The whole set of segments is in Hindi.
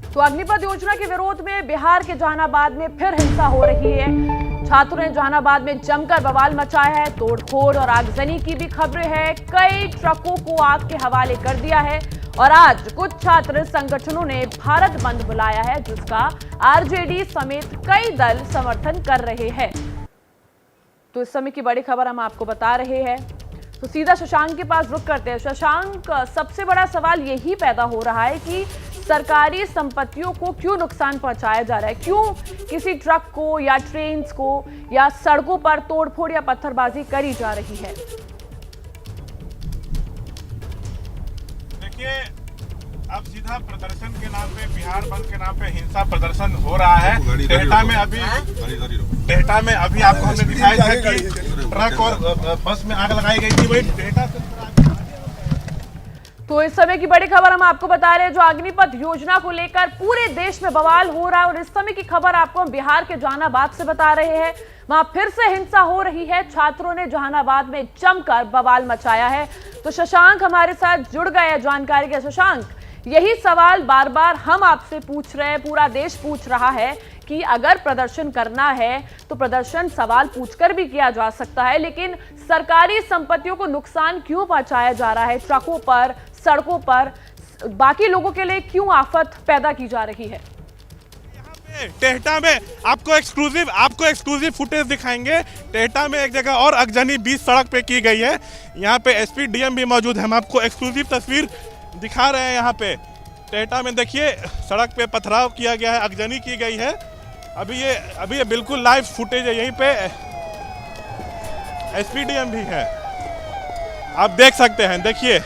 तो अग्निपथ योजना के विरोध में बिहार के जहानाबाद में फिर हिंसा हो रही है। छात्रों ने जहानाबाद में जमकर बवाल मचाया है। तोड़फोड़ और आगजनी की भी खबरें हैं। कई ट्रकों को आग के हवाले कर दिया है और आज कुछ छात्र संगठनों ने भारत बंद बुलाया है, जिसका आरजेडी समेत कई दल समर्थन कर रहे हैं। तो इस समय की बड़ी खबर हम आपको बता रहे हैं। तो सीधा शशांक के पास रुख करते हैं। शशांक, सबसे बड़ा सवाल यही पैदा हो रहा है कि सरकारी संपत्तियों को क्यों नुकसान पहुंचाया जा रहा है? क्यों किसी ट्रक को या ट्रेन को या सड़कों पर तोड़फोड़ या पत्थरबाजी करी जा रही है? देखिए, अब सीधा प्रदर्शन के नाम पे, बिहार बंद के नाम पे हिंसा प्रदर्शन हो रहा है। डेटा में अभी आपको हमने दिखाया था कि ट्रक और बस में आग लगाई गई थी। वही डेटा से तो इस समय की बड़ी खबर हम आपको बता रहे हैं, जो अग्निपथ योजना को लेकर पूरे देश में बवाल हो रहा है। और इस समय की खबर आपको हम बिहार के जहानाबाद से बता रहे हैं। वहां फिर से हिंसा हो रही है। छात्रों ने जहानाबाद में जमकर बवाल मचाया है। तो शशांक हमारे साथ जुड़ गए हैं जानकारी के। शशांक, यही सवाल बार बार हम आपसे पूछ रहे हैं, पूरा देश पूछ रहा है कि अगर प्रदर्शन करना है तो प्रदर्शन सवाल पूछकर भी किया जा सकता है, लेकिन सरकारी संपत्तियों को नुकसान क्यों पहुंचाया जा रहा है? ट्रकों पर, सड़कों पर बाकी लोगों के लिए क्यों आफत पैदा की जा रही है? टेहटा में आपको एक्सक्लूसिव फुटेज दिखाएंगे। टेहटा में एक जगह और अगजनी 20 सड़क पे की गई है। यहाँ पे एसपी डीएम भी मौजूद है। हम आपको एक्सक्लूसिव तस्वीर दिखा रहे हैं। यहाँ पे टेहटा में देखिए, सड़क पे पथराव किया गया है, अगजनी की गई है। अभी ये बिल्कुल लाइव फुटेज है। यहीं पे एसपी डीएम भी है, आप देख सकते हैं। देखिए,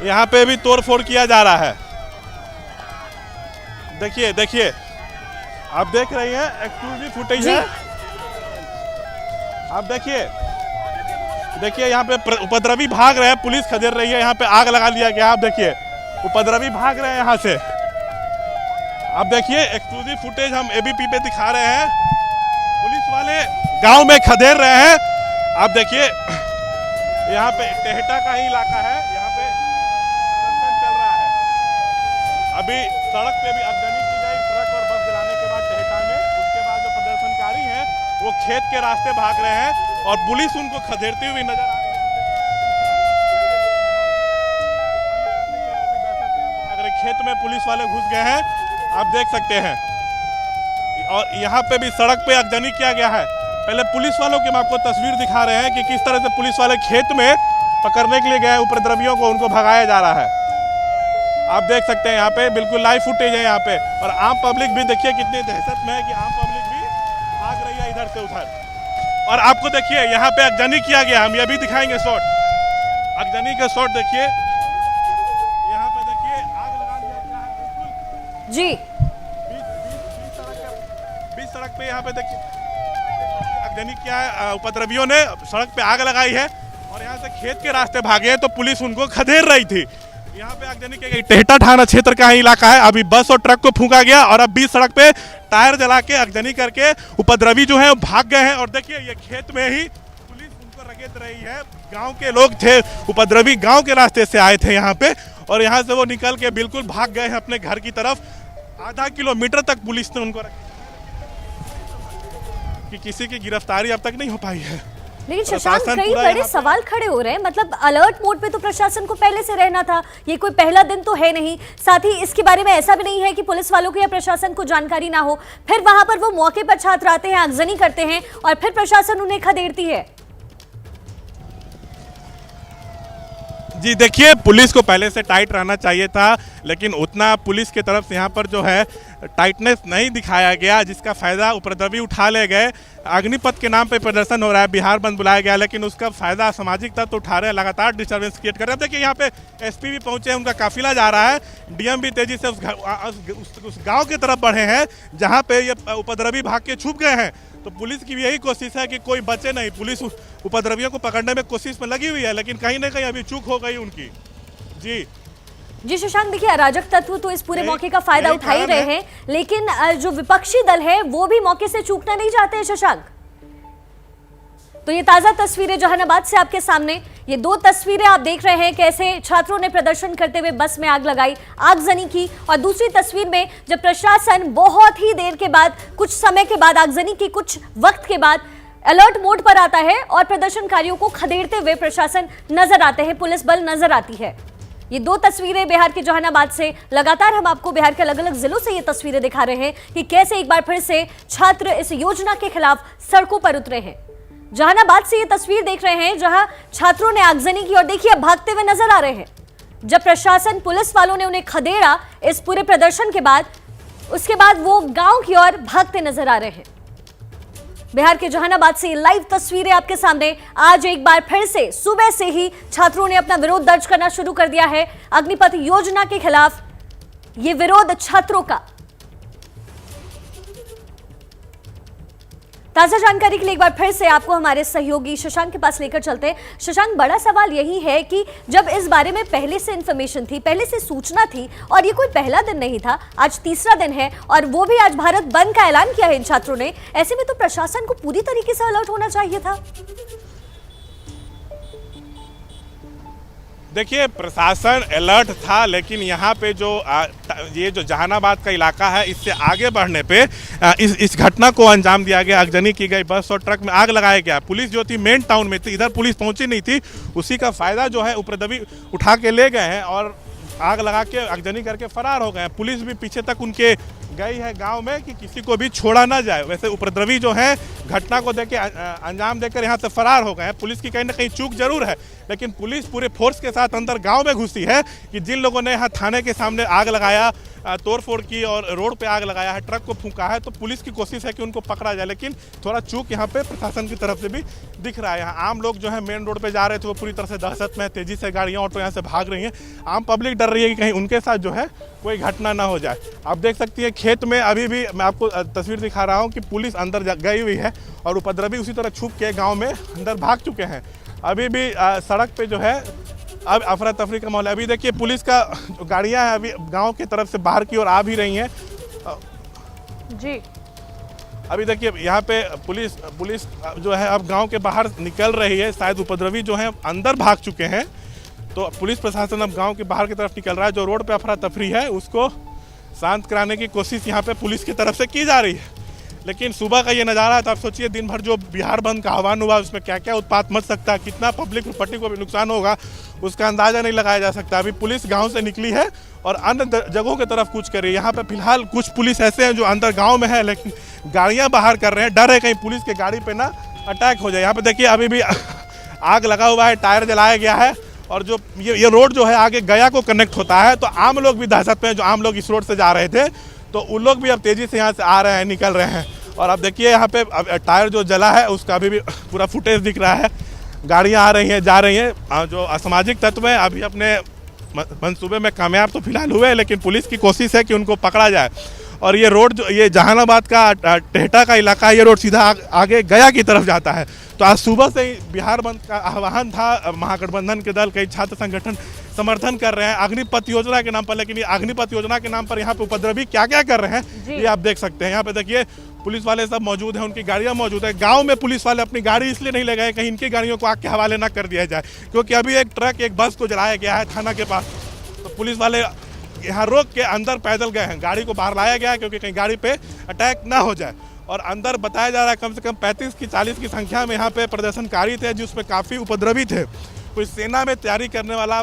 यहाँ पे भी तोड़फोड़ किया जा रहा है। देखिए आप देख रही हैं, एक्सक्लूसिव फुटेज है। आप देखिए यहाँ पे उपद्रवी भाग रहे हैं, पुलिस खदेड़ रही है। यहाँ पे आग लगा लिया गया। आप देखिए, उपद्रवी भाग रहे हैं यहाँ से। आप देखिए, एक्सक्लूसिव फुटेज हम एबीपी पे दिखा रहे हैं। पुलिस वाले गांव में खदेड़ रहे हैं। आप देखिए, यहाँ पे टेहटा का ही इलाका है। यहाँ पे प्रदर्शन चल रहा है। अभी सड़क पे भी अगजनी की गई ट्रक और बस गिराने के बाद टेहटा में। उसके बाद जो प्रदर्शनकारी हैं वो खेत के रास्ते भाग रहे हैं और पुलिस उनको खदेड़ती हुई नजर आ रही है। अगर खेत में पुलिस वाले घुस गए हैं, आप देख सकते हैं। और यहाँ पे भी सड़क पे अगजनी किया गया है। पहले पुलिस वालों की हम आपको तस्वीर दिखा रहे हैं कि किस तरह से पुलिस वाले खेत में पकड़ने के लिए गए उपद्रवियों को, उनको भगाया जा रहा है। आप देख सकते हैं यहाँ पे बिल्कुल लाइव फुटेज है यहाँ पे। और आम पब्लिक भी देखिए कितनी दहशत में है कि आम पब्लिक भी भाग रही है इधर से उधर। और आपको देखिए, यहाँ पे अगजनी किया गया। हम ये भी दिखाएंगे शॉट, अगजनी का शॉट देखिए। यहाँ पे देखिए, आग लगा दिया गया है जी। बीच सड़क पे यहाँ पे देखिए अगजनी किया है। उपद्रवियों ने सड़क पे आग लगाई है और यहाँ से खेत के रास्ते भागे हैं, तो पुलिस उनको खदेड़ रही थी। यहाँ पे अगजनी की गई। टेहटा थाना क्षेत्र का ही इलाका है। अभी बस और ट्रक को फूंका गया और अब बीच सड़क पे टायर जला के अगजनी करके उपद्रवी जो है वो भाग गए हैं। और देखिए, ये खेत में ही पुलिस उनको रगेत रही है। गांव के लोग थे, उपद्रवी गांव के रास्ते से आए थे यहाँ पे, और यहाँ से वो निकल के बिल्कुल भाग गए हैं अपने घर की तरफ। आधा किलोमीटर तक पुलिस ने उनको कि किसी की गिरफ्तारी अब तक नहीं हो पाई है। लेकिन शशांक, कई बड़े सवाल खड़े हो रहे हैं। मतलब अलर्ट मोड पे तो प्रशासन को पहले से रहना था। ये कोई पहला दिन तो है नहीं। साथ ही इसके बारे में ऐसा भी नहीं है कि पुलिस वालों को या प्रशासन को जानकारी ना हो। फिर वहां पर वो मौके पर छात्र आते हैं, आगजनी करते हैं और फिर प्रशासन उन्हें खदेड़ती है। जी देखिए, पुलिस को पहले से टाइट रहना चाहिए था, लेकिन उतना पुलिस की तरफ से यहाँ पर जो है टाइटनेस नहीं दिखाया गया, जिसका फायदा उपद्रवी उठा ले गए। अग्निपथ के नाम पे प्रदर्शन हो रहा है, बिहार बंद बुलाया गया, लेकिन उसका फायदा सामाजिक तत्व उठा रहे हैं, लगातार डिस्टर्बेंस क्रिएट कर रहे हैं। देखिए, यहाँ पे एसपी भी पहुंचे हैं, उनका काफिला जा रहा है। डीएम भी तेजी से उस गाँव की तरफ बढ़े हैं जहाँ पे ये उपद्रवी भाग के छुप गए हैं। तो पुलिस की भी यही कोशिश है कि कोई बचे नहीं। पुलिस उपद्रवियों को पकड़ने में कोशिश में लगी हुई है, लेकिन कहीं ना कहीं अभी चूक हो गई उनकी। जी शशांक, देखिए, अराजक तत्व तो इस पूरे मौके का फायदा उठा ही रहे हैं, लेकिन जो विपक्षी दल है वो भी मौके से चूकना नहीं चाहते हैं। शशांक, तो ये ताजा तस्वीरें जहानाबाद से आपके सामने। ये दो तस्वीरें आप देख रहे हैं कैसे छात्रों ने प्रदर्शन करते हुए बस में आग लगाई, आगजनी की। और दूसरी तस्वीर में जब प्रशासन बहुत ही देर के बाद, कुछ समय के बाद, आगजनी की कुछ वक्त के बाद अलर्ट मोड पर आता है और प्रदर्शनकारियों को खदेड़ते हुए प्रशासन नजर आते हैं, पुलिस बल नजर आती है। ये दो तस्वीरें बिहार के जहानाबाद से, लगातार हम आपको बिहार के अलग अलग जिलों से ये तस्वीरें दिखा रहे हैं कि कैसे एक बार फिर से छात्र इस योजना के खिलाफ सड़कों पर उतरे हैं। जहानाबाद से ये तस्वीर देख रहे हैं जहां छात्रों ने आगजनी की और देखिए अब भागते हुए नजर आ रहे हैं। जब प्रशासन, पुलिस वालों ने उन्हें खदेड़ा इस पूरे प्रदर्शन के बाद, उसके बाद वो गांव की ओर भागते नजर आ रहे हैं। बिहार के जहानाबाद से लाइव तस्वीरें आपके सामने। आज एक बार फिर से सुबह से ही छात्रों ने अपना विरोध दर्ज करना शुरू कर दिया है अग्निपथ योजना के खिलाफ। ये विरोध छात्रों का। ताजा जानकारी के लिए एक बार फिर से आपको हमारे सहयोगी शशांक के पास लेकर चलते हैं। शशांक, बड़ा सवाल यही है कि जब इस बारे में पहले से इंफॉर्मेशन थी, पहले से सूचना थी और ये कोई पहला दिन नहीं था, आज तीसरा दिन है और वो भी आज भारत बंद का ऐलान किया है इन छात्रों ने, ऐसे में तो प्रशासन को पूरी तरीके से अलर्ट होना चाहिए था। देखिए, प्रशासन अलर्ट था, लेकिन यहाँ पे जो ये जो जहानाबाद का इलाका है, इससे आगे बढ़ने पे इस घटना को अंजाम दिया गया। आगजनी की गई, बस और ट्रक में आग लगाया गया। पुलिस जो थी मेन टाउन में थी, इधर पुलिस पहुंची नहीं थी, उसी का फायदा जो है उपद्रवी उठा के ले गए हैं और आग लगा के आगजनी करके फरार हो गए। पुलिस भी पीछे तक उनके गई है गांव में कि किसी को भी छोड़ा ना जाए। वैसे उपद्रवी जो है घटना को देख के अंजाम देकर यहाँ से फरार हो गए हैं। पुलिस की कहीं ना कहीं चूक जरूर है, लेकिन पुलिस पूरे फोर्स के साथ अंदर गांव में घुसी है कि जिन लोगों ने यहाँ थाने के सामने आग लगाया, तोड़फोड़ की और रोड पे आग लगाया है, ट्रक को फूंका है, तो पुलिस की कोशिश है कि उनको पकड़ा जाए, लेकिन थोड़ा चूक यहाँ पे प्रशासन की तरफ से भी दिख रहा है। यहाँ आम लोग जो है मेन रोड पे जा रहे थे, वो पूरी तरह से दहशत में, तेजी से गाड़ियाँ ऑटो यहाँ से भाग रही हैं। आम पब्लिक डर रही है कि कहीं उनके साथ जो है कोई घटना ना हो जाए। आप देख सकती है खेत में अभी भी मैं आपको तस्वीर दिखा रहा हूँ कि पुलिस अंदर गई हुई है और उपद्रवी उसी तरह छुप के गाँव में अंदर भाग चुके हैं। अभी भी सड़क पे जो है अब अफरा तफरी का माहौल है। अभी देखिए पुलिस का जो गाड़ियां हैं अभी गांव की तरफ से बाहर की ओर आ भी रही हैं जी। अभी देखिए यहाँ पे पुलिस जो है अब गांव के बाहर निकल रही है। शायद उपद्रवी जो हैं अंदर भाग चुके हैं, तो पुलिस प्रशासन अब गांव के बाहर की तरफ निकल रहा है। जो रोड पे अफरा तफरी है उसको शांत कराने की कोशिश यहाँ पे पुलिस की तरफ से की जा रही है। लेकिन सुबह का ये नज़ारा है तो आप सोचिए दिन भर जो बिहार बंद का आह्वान हुआ उसमें क्या क्या उत्पात मच सकता है, कितना पब्लिक प्रॉपर्टी को भी नुकसान होगा, उसका अंदाज़ा नहीं लगाया जा सकता। अभी पुलिस गांव से निकली है और अन्य जगहों की तरफ कूच कर रही है। यहाँ पे फिलहाल कुछ पुलिस ऐसे हैं जो अंदर गाँव में है, लेकिन गाड़ियाँ बाहर कर रहे हैं, डर है कहीं पुलिस के गाड़ी पर ना अटैक हो जाए। यहाँ पर देखिए अभी भी आग लगा हुआ है, टायर जलाया गया है और जो ये रोड जो है आगे गया को कनेक्ट होता है, तो आम लोग भी दहशत में, जो आम लोग इस रोड से जा रहे थे तो उन लोग भी अब तेज़ी से यहाँ से आ रहे हैं, निकल रहे हैं। और अब देखिए यहाँ पे टायर जो जला है उसका अभी भी पूरा फुटेज दिख रहा है। गाड़ियाँ आ रही हैं, जा रही हैं। जो असामाजिक तत्व हैं अभी अपने मंसूबे में कामयाब तो फिलहाल हुए, लेकिन पुलिस की कोशिश है कि उनको पकड़ा जाए। और ये रोड जो ये जहानाबाद का टेहटा का इलाका है, ये रोड सीधा आगे गया की तरफ जाता है। तो आज सुबह से ही बिहार बंद का आह्वान था। महागठबंधन के दल, कई छात्र संगठन समर्थन कर रहे हैं अग्निपथ योजना के नाम पर, लेकिन ये अग्निपथ योजना के नाम पर यहाँ पे उपद्रवी क्या क्या कर रहे हैं ये आप देख सकते हैं। यहाँ पे देखिए पुलिस वाले सब मौजूद हैं, उनकी गाड़ियाँ मौजूद है। गांव में पुलिस वाले अपनी गाड़ी इसलिए नहीं ले गए कहीं इनकी गाड़ियों को आग के हवाले ना कर दिया जाए, क्योंकि अभी एक ट्रक एक बस को जलाया गया है थाना के पास। तो पुलिस वाले यहाँ रोक के अंदर पैदल गए हैं, गाड़ी को बाहर लाया गया है क्योंकि कहीं गाड़ी पे अटैक ना हो जाए। और अंदर बताया जा रहा है कम से कम 35 की 40 की संख्या में यहाँ पे प्रदर्शनकारी थे, जिसमें काफ़ी उपद्रवी थे। कोई सेना में तैयारी करने वाला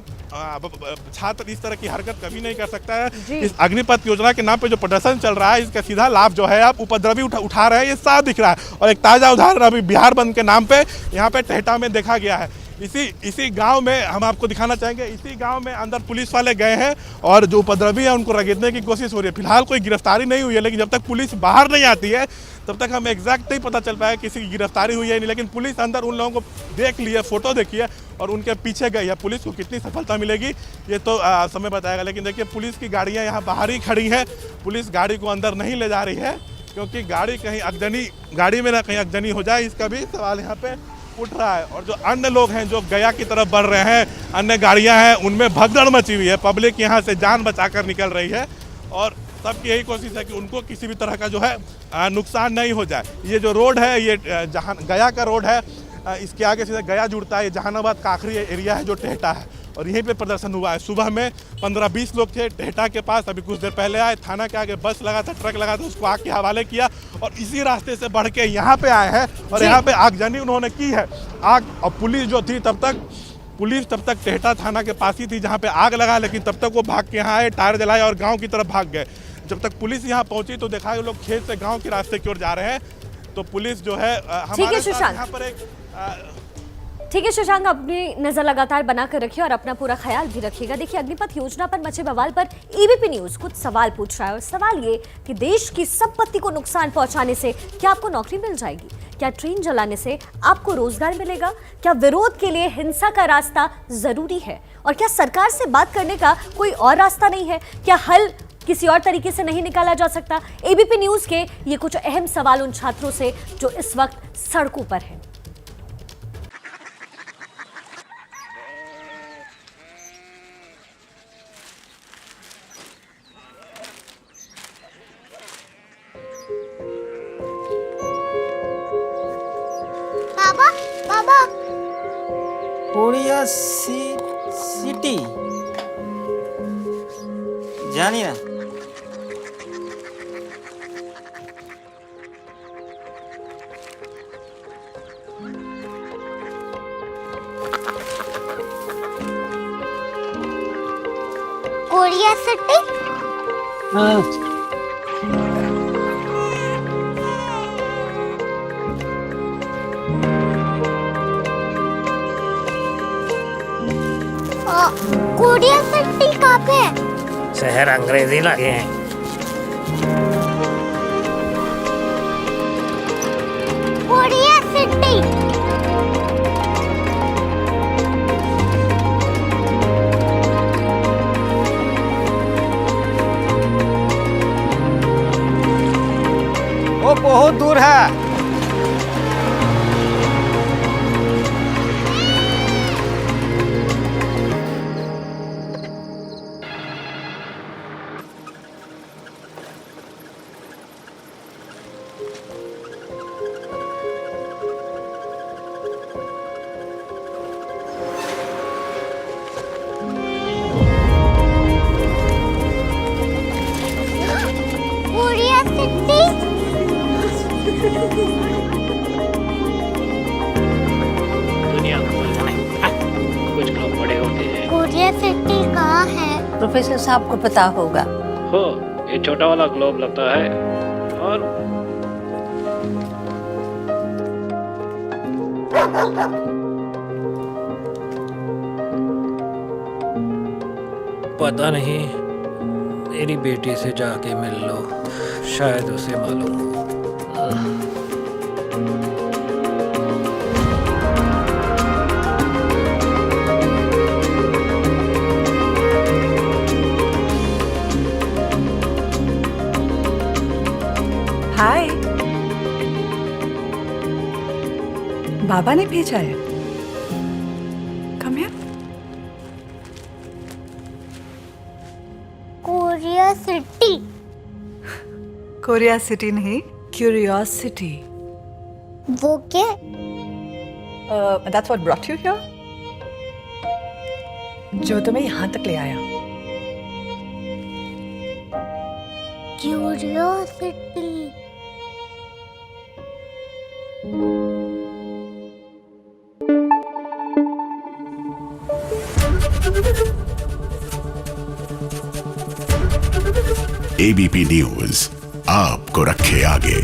छात्र इस तरह की हरकत कभी नहीं कर सकता है। इस अग्निपथ योजना के नाम पे जो प्रदर्शन चल रहा है, इसका सीधा लाभ जो है आप उपद्रवी उठा रहे हैं, ये साफ दिख रहा है। और एक ताज़ा उदाहरण अभी बिहार बंद के नाम पे यहाँ पे टेहटा में देखा गया है। इसी गांव में हम आपको दिखाना चाहेंगे, इसी गांव में अंदर पुलिस वाले गए हैं और जो उपद्रवी है उनको रगड़ने की कोशिश हो रही है। फिलहाल कोई गिरफ्तारी नहीं हुई है, लेकिन जब तक पुलिस बाहर नहीं आती है तब तक हमें एग्जैक्ट नहीं पता चल पाया किसी की गिरफ्तारी हुई है नहीं। लेकिन पुलिस अंदर उन लोगों को देख ली है, फोटो देखी है और उनके पीछे गई है। पुलिस को कितनी सफलता मिलेगी ये तो समय बताएगा। लेकिन देखिए पुलिस की गाड़ियाँ यहाँ बाहर ही खड़ी हैं, पुलिस गाड़ी को अंदर नहीं ले जा रही है, क्योंकि गाड़ी में ना कहीं अगजनी हो जाए, इसका भी सवाल यहाँ पे उठ रहा है। और जो अन्य लोग हैं जो गया की तरफ बढ़ रहे हैं, अन्य गाड़ियां हैं, उनमें भगदड़ मची हुई है। पब्लिक यहां से जान बचाकर निकल रही है और सबकी यही कोशिश है कि उनको किसी भी तरह का जो है नुकसान नहीं हो जाए। ये जो रोड है ये जहां गया का रोड है, इसके आगे सीधा गया जुड़ता है, जहानाबाद का आखिरी एरिया है जो टेहटा है, और यहीं पे प्रदर्शन हुआ है। सुबह में 15-20 लोग थे टेहटा के पास, अभी कुछ देर पहले आए, थाना के आगे बस लगा था, ट्रक लगा था, उसको आग के हवाले किया और इसी रास्ते से बढ़ के यहाँ पे आए हैं और यहाँ पे आगजनी उन्होंने की है। आग, और पुलिस जो थी तब तक टेहटा थाना के पास ही थी जहाँ पे आग लगा, लेकिन तब तक वो भाग के यहाँ आए, टायर जलाए और गाँव की तरफ भाग गए। जब तक पुलिस यहाँ पहुंची तो देखा लोग खेत से गाँव के रास्ते की ओर जा रहे हैं, तो पुलिस जो है हमारे साथ यहाँ पर एक ठीक है शशांक, अपनी नजर लगातार बनाकर रखिए और अपना पूरा ख्याल भी रखिएगा। देखिए, अग्निपथ योजना पर मचे बवाल पर एबीपी न्यूज कुछ सवाल पूछ रहा है, और सवाल ये कि देश की संपत्ति को नुकसान पहुंचाने से क्या आपको नौकरी मिल जाएगी? क्या ट्रेन जलाने से आपको रोजगार मिलेगा? क्या विरोध के लिए हिंसा का रास्ता जरूरी है? और क्या सरकार से बात करने का कोई और रास्ता नहीं है? क्या हल किसी और तरीके से नहीं निकाला जा सकता? एबीपी न्यूज के ये कुछ अहम सवाल उन छात्रों से जो इस वक्त सड़कों पर हैं। बाबा कोरिया सिटी जानी ना। Korea city? हाँ। कोरिया सिटी कहाँ पे है? शहर अंग्रेजी लगे हैं। Korea city. वो बहुत दूर है। Korea city? दुनिया को बोलना नहीं, कुछ लोग बड़े होते हैं। कोरिया सिटी कहाँ है? प्रोफेसर साहब को पता होगा। हो, ये छोटा वाला ग्लोब लगता है और पता नहीं, मेरी बेटी से जाके मिल लो, शायद उसे मालूम हो। हाय, बाबा ने भेजा है। Come here. Korea city? Korea city नहीं, क्यूरियोसिटी। वो क्या? That's what brought you here, जो तुम्हें यहाँ तक ले आया। क्यूरियोसिटी। एबीपी न्यूज आपको रखे आगे।